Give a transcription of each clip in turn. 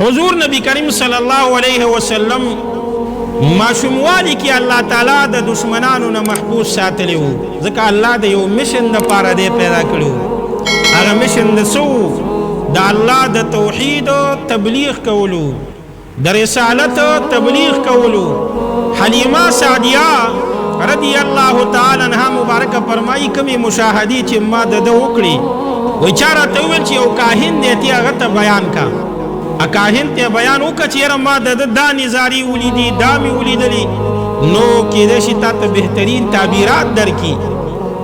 حضور نبی کریم صلی الله علیه وسلم ماشوموالی کې الله تعالی د دشمنانو نه محفوظ ساتلی وو، ځکه الله د یو مشن دپاره دی پیدا کړی وو. هغه مشن د څه وو؟ د الله د توحید تبلیغ کولو، د رسالت تبلیغ کولو. حلیمه سعدیه رضی الله تعالی عنها مبارکه فرمایي کومې مشاهدې چې ما د ده وکړې، وایي چا راته وویل چې یو کاهن دی ته هغه ته بیان کا. کاهن ته بیان وکړه چې یاره ما د ده دا نظارې ولیدي، دا مې ولیدلي، نو کیدای شي تا ته بهترین تعبیرات درکړي.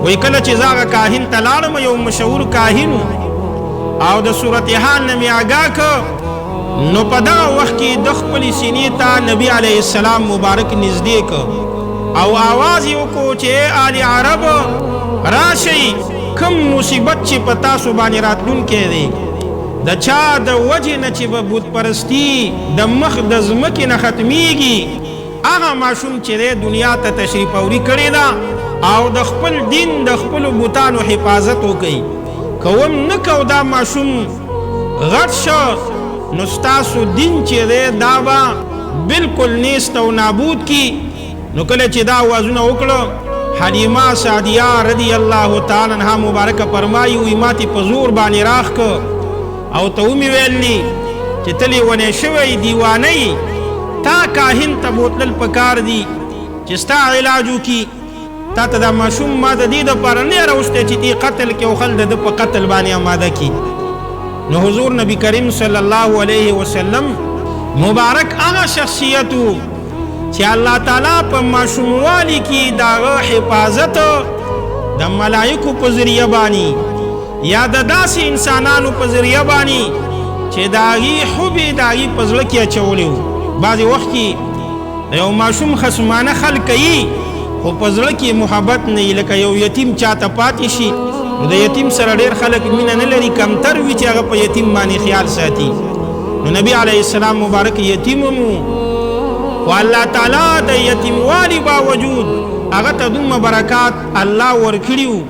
وایي کله چې زه هغه کاهن ته لاړم، یو مشهور کاهن او د صورتحال نه مې آګاه که، نو په دغه وخت کې د خپلې سینې ته نبي علیه السلام مبارک نږدې که او آواز یې وکړو چې آل عرب راشئ، کوم مصیبت چې په تاسو باندې راتلونکی دی، د چا د وجې نه چې به بت پرستي د مخ د ځمکې نه ختمیږي، هغه ماشوم چې دی دنیا ته تشریف اوري کړې ده او د خپل دین د خپلو بوتانو حفاظت وکړي. که هم نه کو دا ماشوم غټ شو، نو ستاسو دین چې دی دا به بلکل نیست او نابود کی. نو کله چې دا آوازونه وکړه، حلیمه سعدیه رضی الله تعالی عنها مبارکه فرمایي وایي ما تې په زور باندې راخ که او ته ومې ویلي چې ته لیونی شوی دیوانه، تا کاهن ته بوتلل پکار دي چې ستا علاج وکړي. تا ته دا ماشوم ما د دې دپاره نه راوستی چې تی قتل کړي او خلک د ده په قتل باندې اماده کړي. نو حضور نبی کریم صلی الله علیه وسلم مبارک هغه شخصیت و چې الله تعالی په ماشوموالي کې د هغه حفاظت د ملایکو په ذریعه باندې یا د داسې انسانانو په ذریعه باندې چې د هغې حب یې د هغې په زړه کې اچولی و. بعضې وخت کې د یو ماشوم خصمانه خلک کوي خو په زړه کې محبت نه وي، لکه یو یتیم چاته پاتې شي نو د یتیم سره ډېر خلک مینه نه لري، کمتر وي چې هغه په یتیم باندې خیال ساتي. نو نبی علیه السلام مبارک یتیم هم و الله تعالی د یتیموالي باوجود هغه ته دومره برکات الله ورکړي وو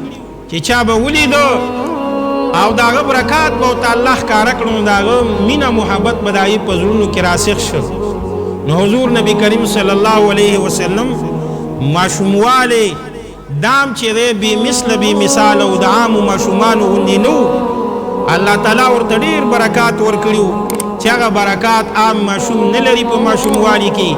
چې چا به ولیدو او د هغه برکات به ورته الله ښکاره کړو، نو د هغه مینه محبت به د هغې په زړونو کې راسخ شو. نو حضور نبی کریم صلی الله علیه وسلم ماشوموالی دام چې دی بې مثله بې مثال او د عامو ماشومانو غوندې نه و. الله تعالی ورته ډېر برکات ورکړي وو چې هغه برکات عام ماشوم نه لري په ماشوموالي کې.